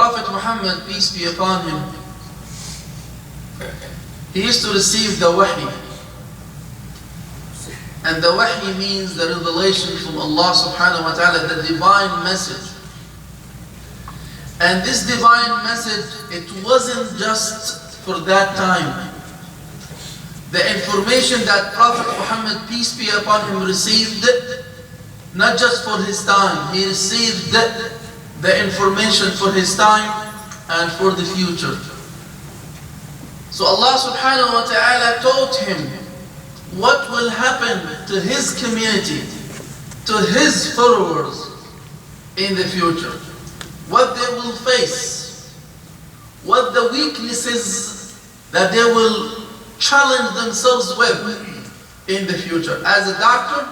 Prophet Muhammad, peace be upon him, he used to receive the wahi. And the wahi means the revelation from Allah subhanahu wa ta'ala, the divine message. And this divine message, it wasn't just for that time. The information that Prophet Muhammad, peace be upon him, received, not just for his time, he received the information for his time and for the future. So Allah subhanahu wa ta'ala taught him what will happen to his community, to his followers in the future, what they will face, what the weaknesses that they will challenge themselves with in the future. As a doctor,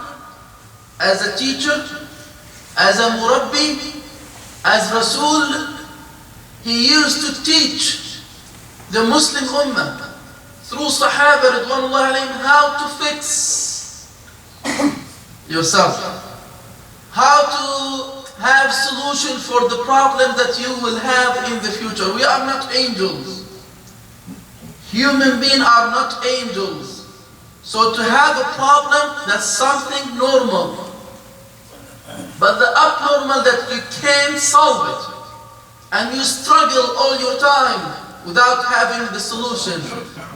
as a teacher, as a murabbi, as Rasul, he used to teach the Muslim Ummah through Sahaba Ridwanullah alayhim how to fix yourself, how to have solution for the problem that you will have in the future. We are not angels. Human beings are not angels. So to have a problem, that's something normal. But the abnormal that you can't solve it, and you struggle all your time without having the solution,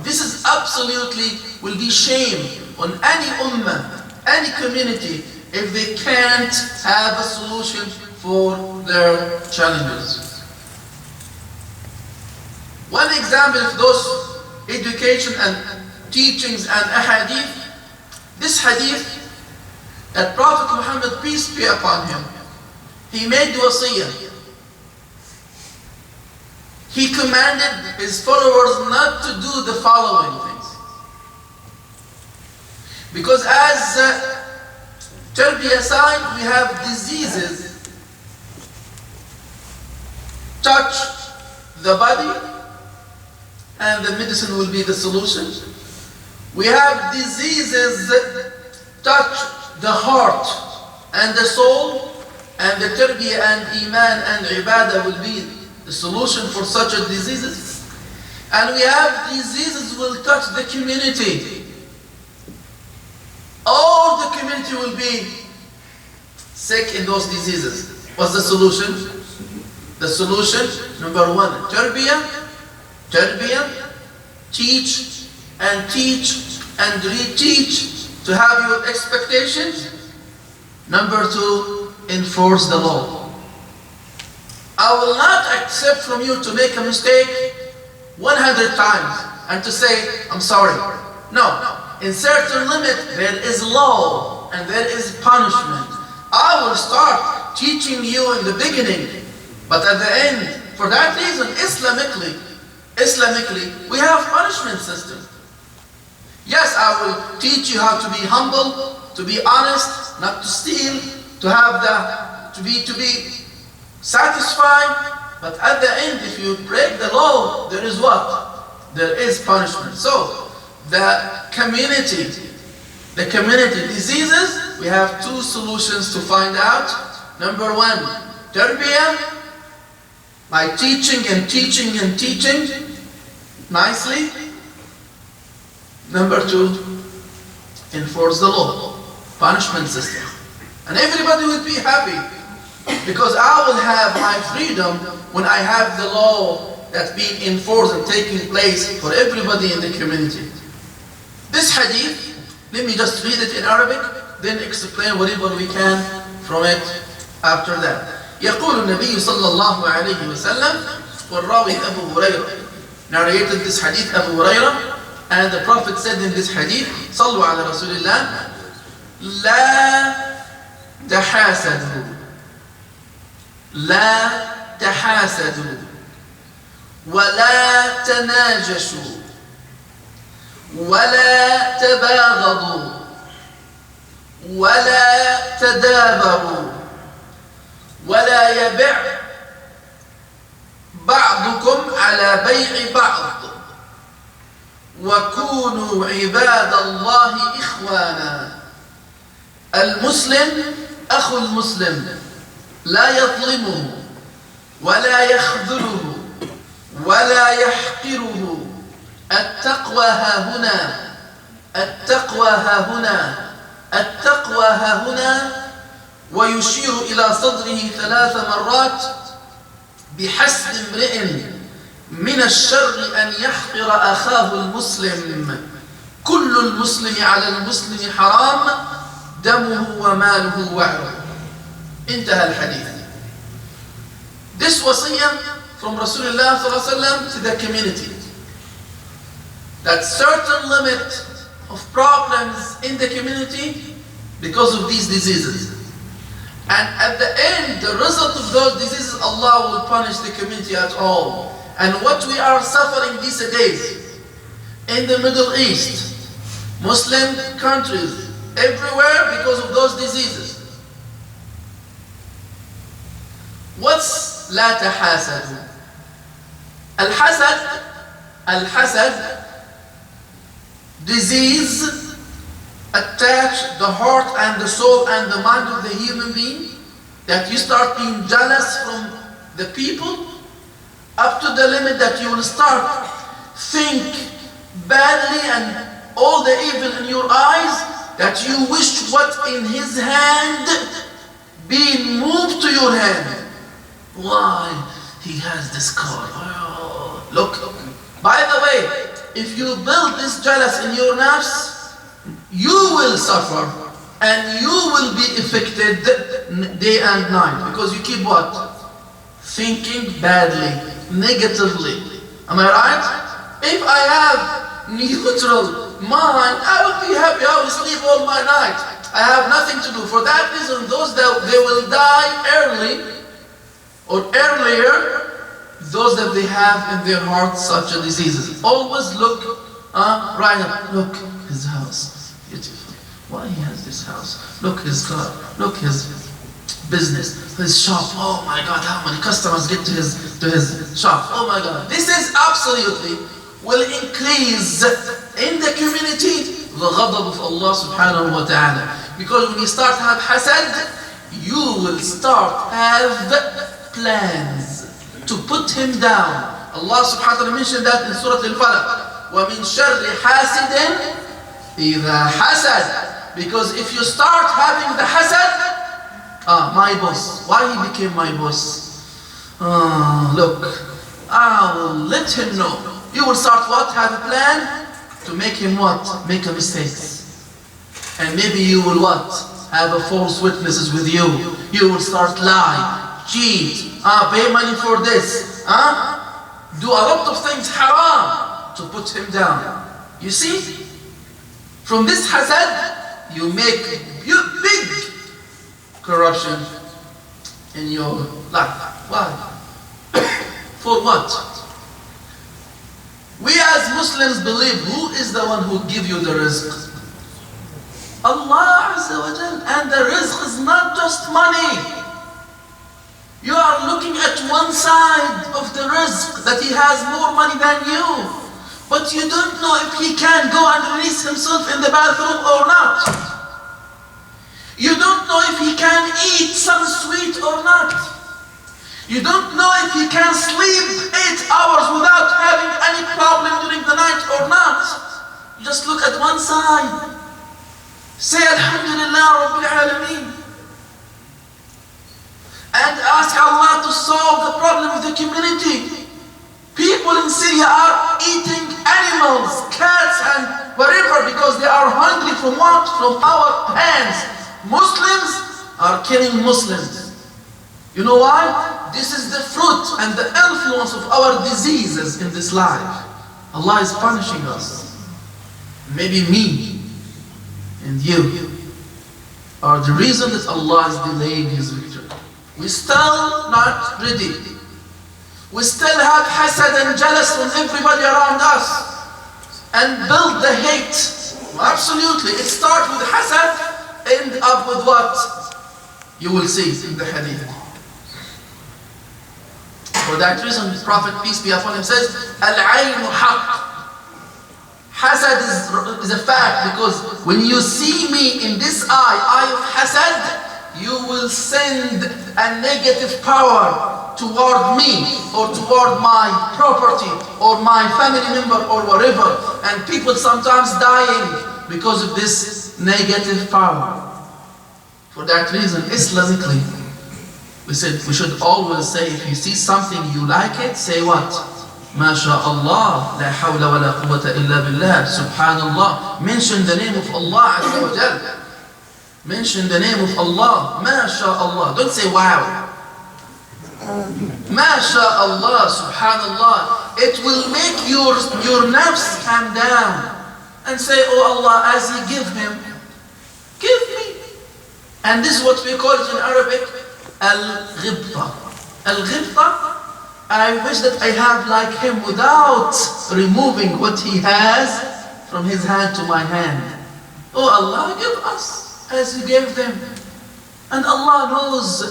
this is absolutely will be shame on any ummah, any community, if they can't have a solution for their challenges. One example of those education and teachings and ahadith, this hadith that Prophet Muhammad, peace be upon him, he made wasiyah. He commanded his followers not to do the following things. Because as tarbiyah side, we have diseases touch the body and the medicine will be the solution. We have diseases touch the heart and the soul, and the tarbiyah and iman and ibadah will be the solution for such a diseases. And we have diseases will touch the community. All the community will be sick in those diseases. What's the solution? The solution, number one, tarbiyah, teach and teach and reteach to have your expectations. Number two, enforce the law. I will not accept from you to make a mistake 100 times and to say, I'm sorry. No. In certain limit, there is law and there is punishment. I will start teaching you in the beginning, but at the end, for that reason, Islamically, we have punishment system. Yes, I will teach you how to be humble, to be honest, not to steal, to have to be satisfied, but at the end, if you break the law, there is what? There is punishment. So, the community diseases, we have two solutions to find out. Number one, tarbiyah, by teaching and teaching and teaching nicely. Number two, enforce the law, punishment system. And everybody will be happy, because I will have my freedom when I have the law that's being enforced and taking place for everybody in the community. This hadith, let me just read it in Arabic, then explain whatever we can from it after that. يقول النبي صلى الله عليه وسلم, والراوي أبو هريرة narrated this hadith, Abu Hurairah, and the Prophet said in this hadith, صلوا على رسول الله, لا تحاسدوا, لا تحاسدوا, ولا تناجشوا, ولا تباغضوا, ولا تدابروا, ولا يبع بعضكم على بيع بعض, وكونوا عباد الله إخوانا. المسلم أخو المسلم لا يظلمه ولا يخذله ولا يحقره. التقوى ها هنا، التقوى ها هنا، التقوى ها هنا. ويشير إلى صدره 3 مرات: بحسب امرئ من الشر أن يحقر أخاه المسلم، كل المسلم على المسلم حرام، دمه وماله وعرضه. انتهى الحديث. This wasiyah from Rasulullah to the community, that certain limit of problems in the community because of these diseases. And at the end, the result of those diseases, Allah will punish the community at all. And what we are suffering these days in the Middle East, Muslim countries, everywhere, because of those diseases. What's لا تحاسدوا? Al-Hasad, disease attach the heart and the soul and the mind of the human being, that you start being jealous from the people up to the limit that you will start think badly and all the evil in your eyes, that you wish what in his hand being moved to your hand. Why? He has this car. Oh, look. By the way, if you build this jealous in your nafs, you will suffer and you will be affected day and night, because you keep what? Thinking badly, negatively. Am I right? If I have neutral mind, I will be happy. I will sleep all my night. I have nothing to do. For that reason, those that they will die early or earlier, those that they have in their hearts such a diseases. Always look right up. Look his house, beautiful. Why he has this house? Look his car. Look his business, his shop. Oh my God, how many customers get to his shop? Oh my God, this is absolutely will increase in the community the ghadab of Allah subhanahu wa ta'ala. Because when you start to have hasad, you will start have plans to put him down. Allah subhanahu wa ta'ala mentioned that in Surah Al-Falaq. وَمِن شَرِّ حَاسِدٍ إِذَا حَسَدٍ. Because if you start having the hasad, my boss, why he became my boss? Look, I will let him know. You will start what? Have a plan to make him what? Make a mistake. And maybe you will what? Have a false witnesses with you. You will start lie, cheat, pay money for this, do a lot of things haram to put him down. You see? From this hasad, you make big corruption in your life. Why? For what? We as Muslims believe, who is the one who give you the rizq? Allah Azza wa Jal. And the rizq is not just money. You are looking at one side of the rizq, that he has more money than you. But you don't know if he can go and release himself in the bathroom or not. You don't know if he can eat some sweet or not. You don't know if he can sleep 8 hours without having any problem during the night or not. You just look at one side. Say Alhamdulillah Rabbil Alameen. And ask Allah to solve the problem of the community. People in Syria are eating animals, cats and whatever, because they are hungry from what? From our hands. Muslims are killing Muslims. You know why? This is the fruit and the influence of our diseases in this life. Allah is punishing us. Maybe me and you are the reason that Allah is delaying His victory. We're still not ready. We still have hasad and jealous from everybody around us. And build the hate. Absolutely. It starts with hasad, end up with what? You will see in the hadith. For that reason, the Prophet, peace be upon him, says, Al-aynu haqq. Hasad is a fact, because when you see me in this eye of hasad, you will send a negative power toward me or toward my property or my family member or whatever, and people sometimes dying because of this negative power. For that reason, Islamically, we said we should always say, if you see something you like it, say what? MashaAllah, la hawla wa la quwwata illa billah, subhanallah. Mention the name of Allah Azza wa Jal. Mention the name of Allah, MashaAllah. Don't say wow. MashaAllah, subhanallah. It will make your nafs calm down and say, oh Allah, as you give him, give me. And this is what we call it in Arabic, al-ghibta. Al-ghibta, I wish that I have like him without removing what he has from his hand to my hand. Oh Allah, give us as you gave them. And Allah knows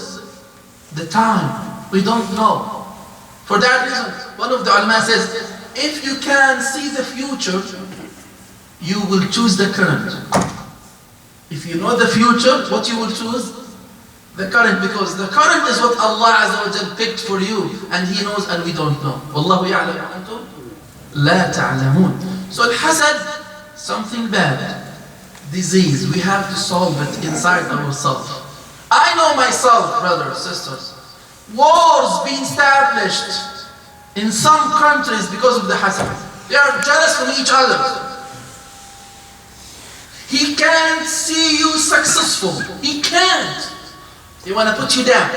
the time. We don't know. For that reason, one of the ulama says, if you can see the future, you will choose the current. If you know the future, what you will choose? The current, because the current is what Allah Azza wa Jal picked for you, and He knows and we don't know. Wallahu ya'lam wa antum la ta'lamun. So al-hasad, something bad, disease, we have to solve it inside ourselves. I know myself, brothers, sisters, wars being established in some countries because of the hasad. They are jealous from each other. He can't see you successful. He can't. They want to put you down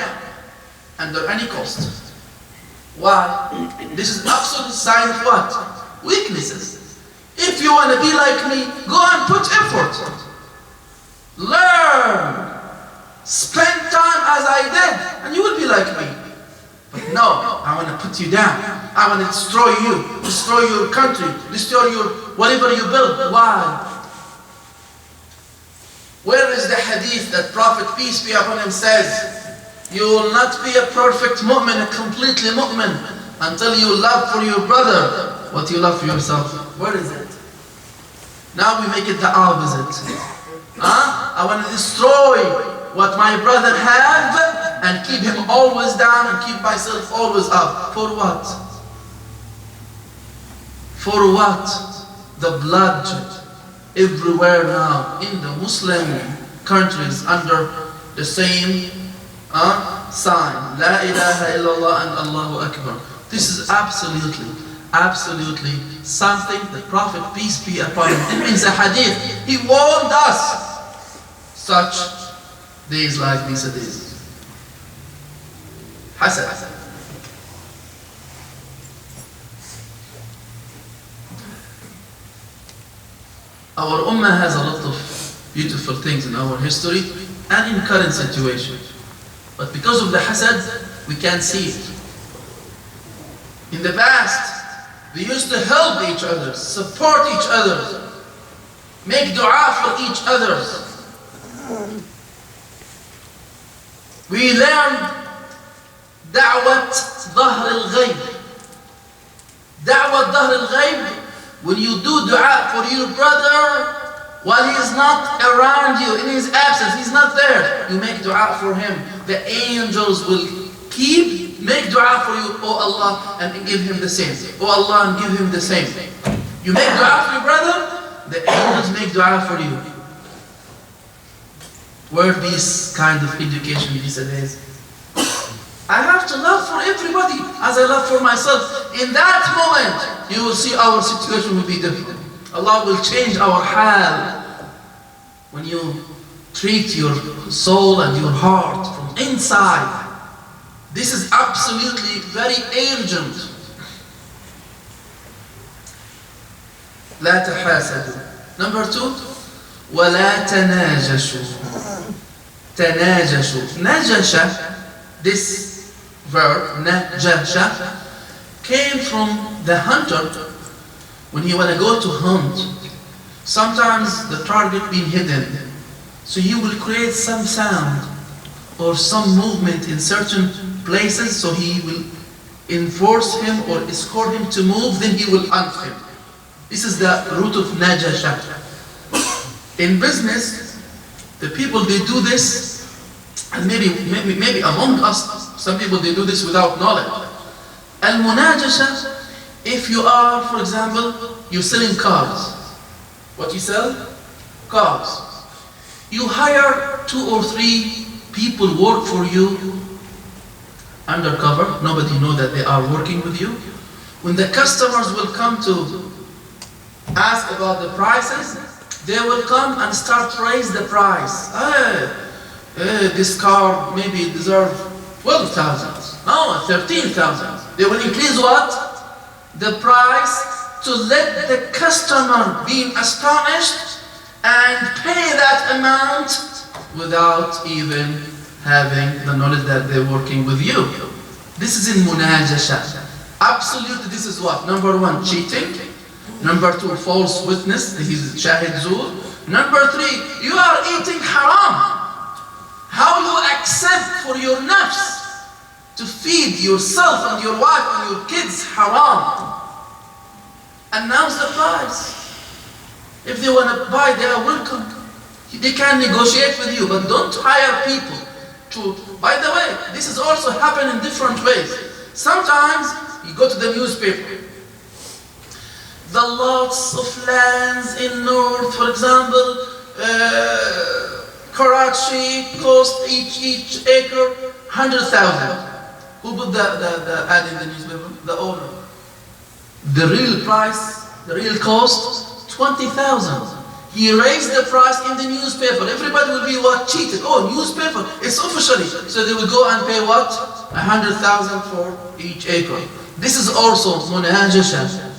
under any cost. Why? This is absolute sign of what? Weaknesses. If you want to be like me, go and put effort. Learn. Spend time as I did, and you will be like me. But no, I want to put you down. I want to destroy you, destroy your country, destroy your whatever you build. Why? Where is the hadith that Prophet, peace be upon him, says, you will not be a perfect mu'min, a completely mu'min, until you love for your brother what you love for yourself? Where is it? Now we make it the opposite. I want to destroy what my brother have and keep him always down and keep myself always up. For what? For what? The bloodshed everywhere now in the Muslim countries under the same sign, La ilaha illallah and Allahu Akbar. This is absolutely something the Prophet, peace be upon him, in the hadith, he warned us. Such days like these days. Hasad. Our ummah has a lot of beautiful things in our history and in current situation. But because of the hasad, we can't see it. In the past, we used to help each other, support each other, make dua for each other. We learned da'wat dhahr al-ghayb. Da'wat dhahr al-ghayb, when you do dua for your brother while he is not around you, in his absence, he's not there, you make dua for him. The angels will make dua for you, oh Allah, and give him the same. Oh Allah, and give him the same. You make dua for your brother, the angels make dua for you. Where this kind of education these days? I have to love for everybody as I love for myself. In that moment, you will see our situation will be different. Allah will change our hal when you treat your soul and your heart from inside. This is absolutely very urgent. لا تحاسدوا. Number 2, ولا تناجشوا. تناجشوا. نجش, this verb, najasha, came from the hunter when he want to go to hunt. Sometimes the target being hidden, so he will create some sound or some movement in certain places, so he will enforce him or escort him to move, then he will hunt him. This is the root of najasha. In business, the people, they do this, and maybe among us, Some people, they do this without knowledge. Al-munajasha, if you are, for example, you're selling cars. What you sell? Cars. You hire 2 or 3 people work for you undercover. Nobody know that they are working with you. When the customers will come to ask about the prices, they will come and start to raise the price. This car maybe deserves 12,000. No, 13,000. They will increase what? The price to let the customer be astonished and pay that amount without even having the knowledge that they're working with you. This is in munajasha. Absolutely, this is what? Number 1, cheating. Number 2, false witness. This is shahid zur. Number 3, you are eating haram. How you accept for your nafs to feed yourself and your wife and your kids haram. Announce the price. If they want to buy, they are welcome. They can negotiate with you, but don't hire people to. By the way, this is also happen in different ways. Sometimes you go to the newspaper. The lots of lands in north, for example, Karachi cost each acre 100,000. Who put the ad in the newspaper? The owner. The real price, the real cost, 20,000. He raised the price in the newspaper. Everybody will be what? Cheated. Oh, newspaper, it's officially. So they will go and pay what? 100,000 for each acre. This is also munajasha.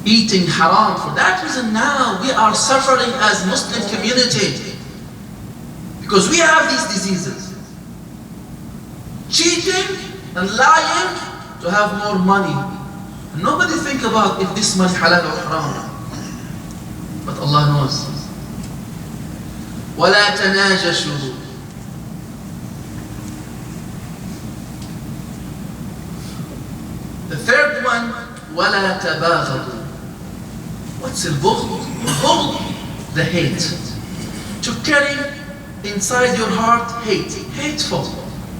Eating haram. For that reason now we are suffering as Muslim community. Because we have these diseases. Cheating and lying to have more money. And nobody think about if this money halal or haram. But Allah knows. وَلَا تَنَاجَشُوا. The third one, وَلَا تَبَاغَضُوا. What's al-bughd? Bughd, the hate. To carry inside your heart hate, hateful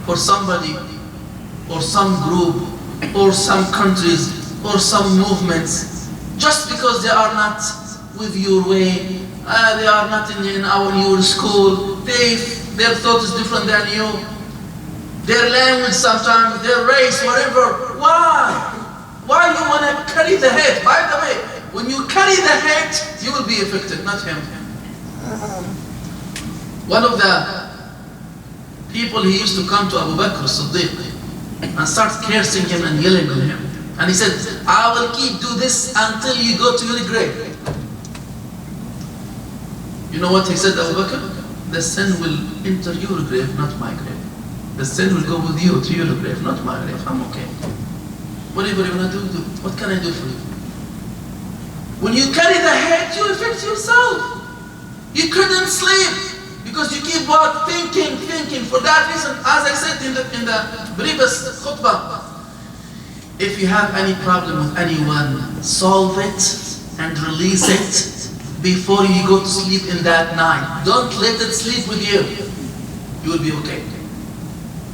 for somebody or some group or some countries or some movements, just because they are not with your way, they are not in your school, their thought is different than you, their language sometimes, their race, whatever. Why you want to carry the hate? By the way, when you carry the hate, you will be affected, not him. One of the people, he used to come to Abu Bakr as-Siddiq and start cursing him and yelling at him. And he said, I will do this until you go to your grave. You know what he said, Abu Bakr? The sin will enter your grave, not my grave. The sin will go with you to your grave, not my grave. I'm okay. Whatever you want to do. What can I do for you? When you carry the hate, you affect yourself. You couldn't sleep because you keep what? Thinking. For that reason, as I said in the previous khutbah, if you have any problem with anyone, solve it and release it before you go to sleep in that night. Don't let it sleep with you. You will be okay.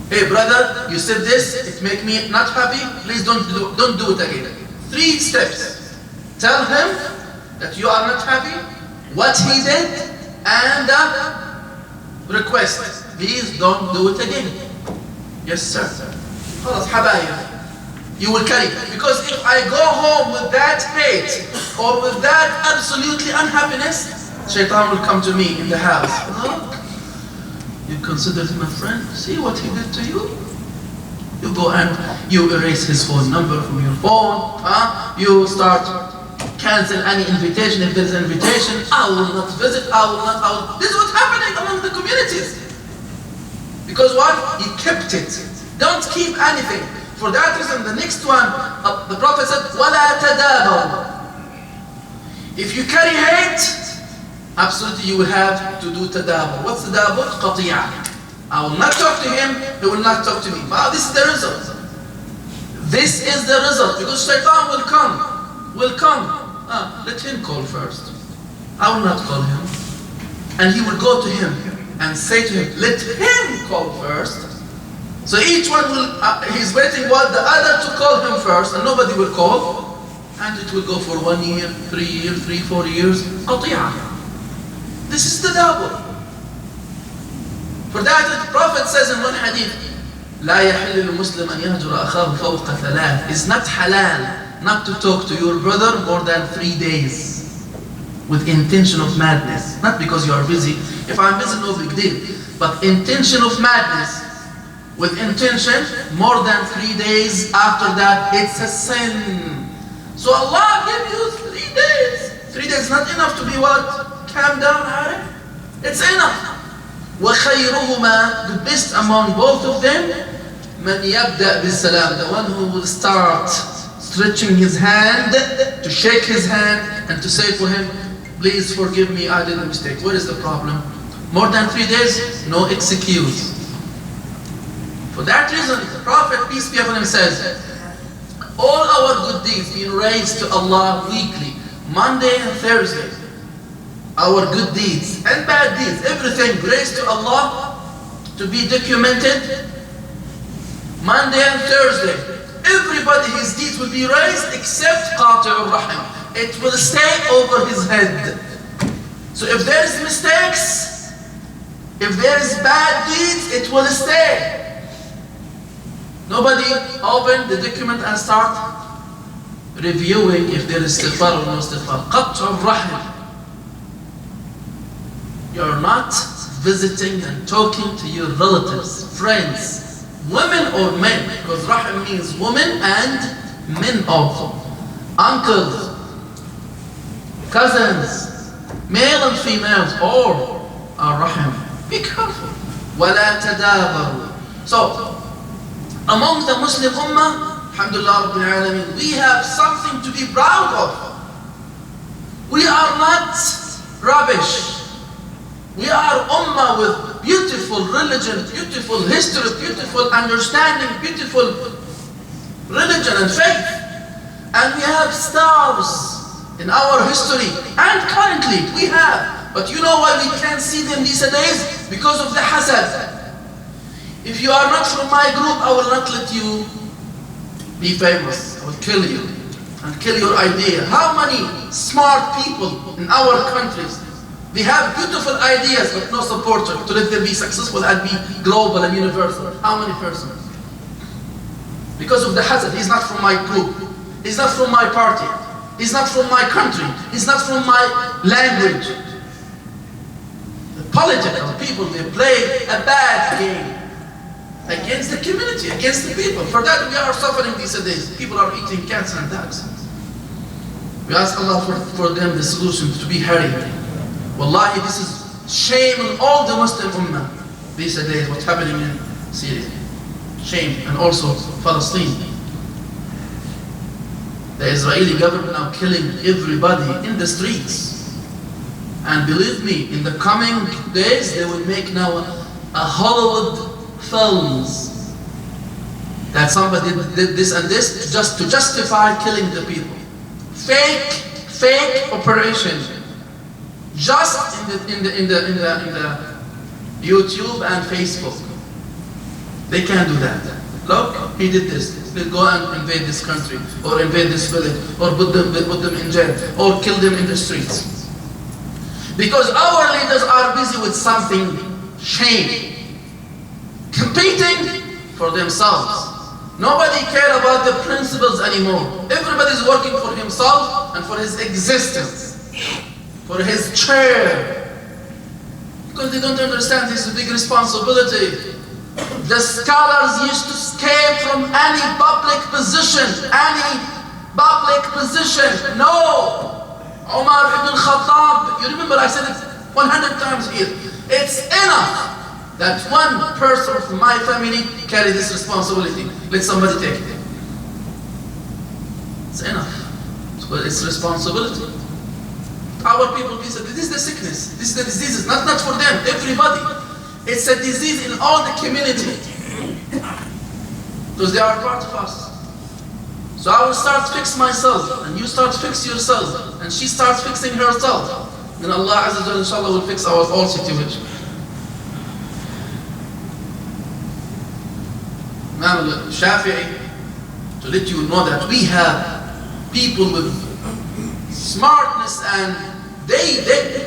Hey brother, you said this, it make me not happy. Please don't do it again. 3 steps. Tell him that you are not happy, what he did, and request. Please don't do it again. Yes sir. خلاص حبايب. You will carry. Because if I go home with that hate or with that absolutely unhappiness, Shaitan will come to me in the house. Look, you considered him a friend. See what he did to you? You go and you erase his phone number from your phone. You start cancel any invitation. If there is an invitation, I will not visit. This is what's happening among the communities. Because what? He kept it. Don't keep anything. For that reason, the next one, the Prophet said, وَلَا تَدَابَرُوا. If you carry hate, absolutely you will have to do tadabur. What's tadabur? Qati'ah. I will not talk to him, he will not talk to me. But this is the result. This is the result. Because Shaitan will come. Let him call first. I will not call him. And he will go to him. and say to him, let him call first. So each one he's waiting what the other to call him first, and nobody will call. And it will go for 1 year, 3 years, 3, 4 years. قطيعة. This is the double. For that, the Prophet says in one hadith, لا يحل للمسلم أن يهجر أخاه فوق ثلاث. It's not halal not to talk to your brother more than 3 days with intention of madness. Not because you are busy. If I'm busy, no big deal. But intention of madness. With intention, more than 3 days after that, it's a sin. So Allah gave you 3 days. 3 days is not enough to be what? Calm down, Arif. It's enough. وَخَيْرُهُمَا, the best among both of them, مَنْ يَبْدَأْ بِالسَّلَامِ, the one who will start stretching his hand, to shake his hand, and to say for him, please forgive me, I did a mistake. What is the problem? More than 3 days, no excuse. For that reason, the Prophet, peace be upon him, says, all our good deeds being raised to Allah weekly, Monday and Thursday, our good deeds and bad deeds, everything raised to Allah to be documented, Monday and Thursday. Everybody, his deeds will be raised except Qati'ur Rahim. It will stay over his head. So if there is mistakes, if there is bad deeds, it will stay. Nobody open the document and start reviewing if there is istighfar or no istighfar. Qat'ur Rahim. You're not visiting and talking to your relatives, friends, women or men, because Rahim means women and men also. Uncles, cousins, male and females, all are Rahim. Be careful. وَلَا تَدَابَرُوا. So, among the Muslim Ummah, alhamdulillah Rabbil Alameen, we have something to be proud of. We are not rubbish. We are Ummah with beautiful religion, beautiful history, beautiful understanding, beautiful religion and faith. And we have stars in our history, and currently we have. But you know why we can't see them these days? Because of the hasad. If you are not from my group, I will not let you be famous. I will kill you and kill your idea. How many smart people in our countries, they have beautiful ideas but no supporter to let them be successful and be global and universal? How many persons? Because of the hasad. He's not from my group. He's not from my party. He's not from my country. He's not from my language. The political people, they play a bad game against the community, against the people. For that we are suffering these days. People are eating cats and dogs. We ask Allah for them the solution to be hurried. Wallahi, this is shame on all the Muslim Ummah these days, what's happening in Syria. Shame, and also Palestine. The Israeli government now killing everybody in the streets. And believe me, in the coming days, they will make now a Hollywood films that somebody did this and this just to justify killing the people. Fake operation. Just in the YouTube and Facebook. They can't do that. Look, he did this. He'll go and invade this country, or invade this village, or put them in jail, or kill them in the streets. Because our leaders are busy with something shame. Competing for themselves. Nobody cares about the principles anymore. Everybody's working for himself and for his existence, for his chair. Because they don't understand this is a big responsibility. The scholars used to escape from any public position. No. Umar ibn Khattab, you remember I said it 100 times here. It's enough that one person from my family carry this responsibility. Let somebody take it. It's enough. But it's responsibility. Our people, this is the sickness. This is the disease. Not for them, everybody. It's a disease in all the community. Because they are part of us. So I will start fix myself, and you start fix yourself, and she starts fixing herself. Then Allah Azza wa Jalla, inshallah, will fix our all situation. Shafi'i, to let you know that we have people with smartness and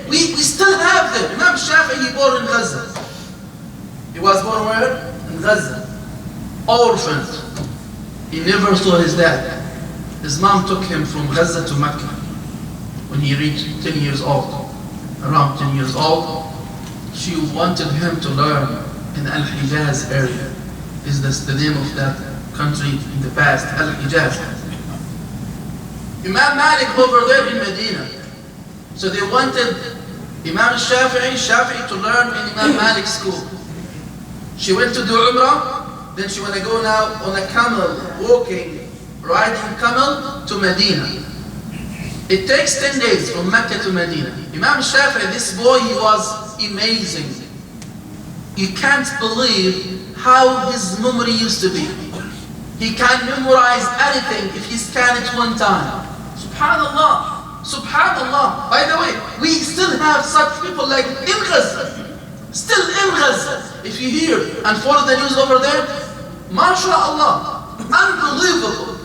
we still have them. Imam Shafi'i, he born in Gaza. He was born where? In Gaza. Orphaned. He never saw his dad. His mom took him from Gaza to Mecca when he reached 10 years old. Around 10 years old, she wanted him to learn in Al-Hijaz area. Is this the name of that country in the past? Al-Hijaz. Imam Malik over there in Medina. So they wanted Imam Shafi'i to learn in Imam Malik's school. She went to do Umrah, then she want to go now on a camel, riding camel to Medina. It takes 10 days from Mecca to Medina. Imam Shafi'i, this boy, he was amazing. You can't believe how his memory used to be. He can memorize anything if he scan it one time. Subhanallah. Subhanallah. By the way, we still have such people like in Gaza. Still in Gaza. If you hear and follow the news over there, MashaAllah, unbelievable.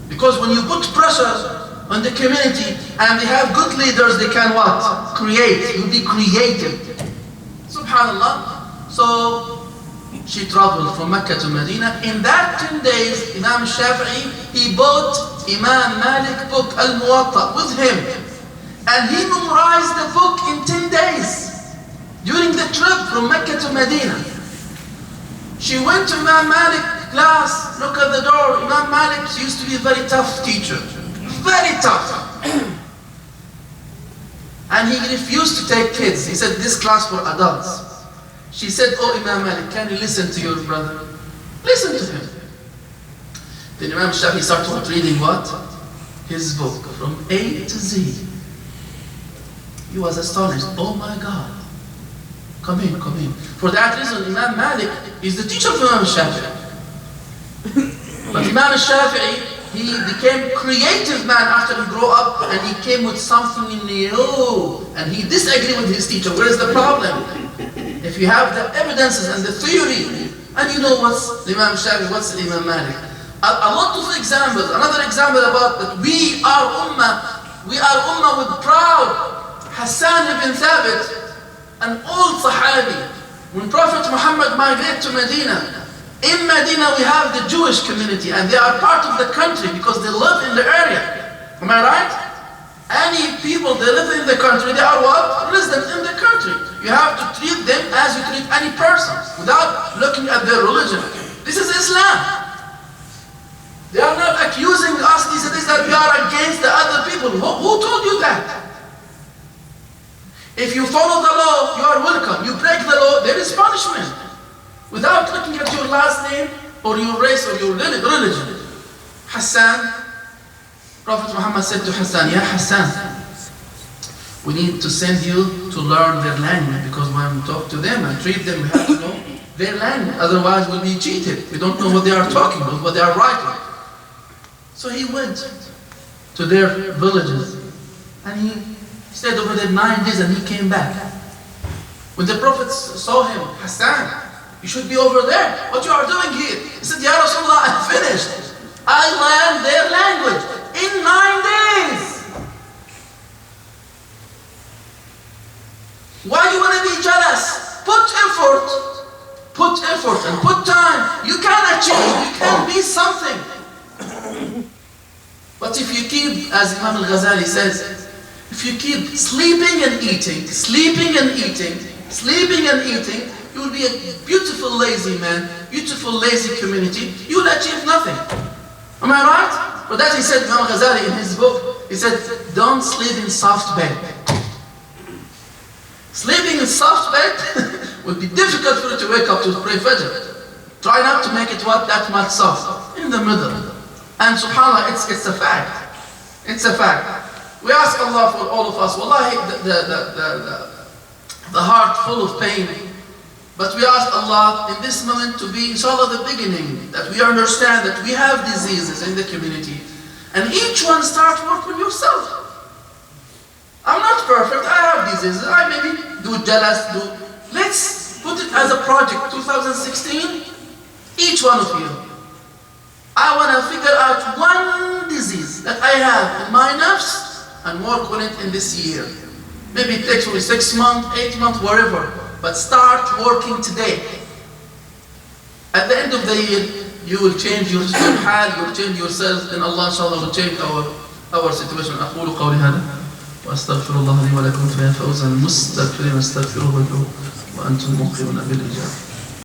Because when you put pressure on the community and they have good leaders, they can what? Create. You'll be creative. Subhanallah. So she traveled from Mecca to Medina. In that 10 days, Imam Shafi'i, he bought Imam Malik book Al-Muwatta with him. And he memorized the book in 10 days. During the trip from Mecca to Medina. She went to Imam Malik class, look at the door. Imam Malik used to be a very tough teacher. Very tough. And he refused to take kids. He said, this class for adults. She said, oh Imam Malik, can you listen to your brother? Listen to him. Then Imam Shafi'i started reading what? His book from A to Z. He was astonished. Oh my God. Come in, come in. For that reason, Imam Malik is the teacher of Imam Shafi'i. But Imam Shafi'i, he became a creative man after he grew up, and he came with something new. And he disagreed with his teacher. Where is the problem? If you have the evidences and the theory, and you know what's Imam Shafi'i, what's Imam Malik. A lot of examples. Another example about that we are ummah with proud. Hassan ibn Thabit, an old Sahabi, when Prophet Muhammad migrated to Medina, in Medina we have the Jewish community and they are part of the country because they live in the area. Am I right? Any people, they live in the country, they are what? Residents in the country. You have to treat them as you treat any person without looking at their religion. This is Islam. They are not accusing us these days that we are against the other people. Who told you that? If you follow the law, you are welcome. You break the law, there is punishment. Without looking at your last name or your race or your religion. Hassan, Prophet Muhammad said to Hassan, Ya Hassan, we need to send you to learn their language because when we talk to them and treat them, we have to know their language. Otherwise we'll be cheated. We don't know what they are talking about, what they are writing. So he went to their villages and he stayed over there 9 days and he came back. When the Prophet saw him, Hassan, you should be over there. What you are doing here? He said, Ya Rasulullah, I'm finished. I learned their language in 9 days. Why do you want to be jealous? Put effort and put time. You can achieve, you can be something. But if you keep, as Imam Al-Ghazali says, if you keep sleeping and eating, you will be a beautiful lazy man, beautiful lazy community. You will achieve nothing. Am I right? But that he said, Imam Ghazali in his book, he said, don't sleep in soft bed. Sleeping in soft bed would be difficult for you to wake up to pray Fajr. Try not to make it that much soft, in the middle. And subhanAllah, it's a fact. It's a fact. We ask Allah for all of us. Wallahi, the heart full of pain. But we ask Allah in this moment to be, inshallah, the beginning. That we understand that we have diseases in the community. And each one start work on yourself. I'm not perfect. I have diseases. I maybe do jealous. Let's put it as a project. 2016. Each one of you. I want to figure out one disease that I have in my nafs and work on it in this year. Maybe it takes only 6 months, 8 months, whatever. But start working today. At the end of the year, you will change your hal, you will change yourself, and Allah inshallah will change our situation. أقول قولي هذا وأستغفر الله لي ولكم فيا فوزا المستغفرين استغفروه وأنتم موقنون بالإجابة.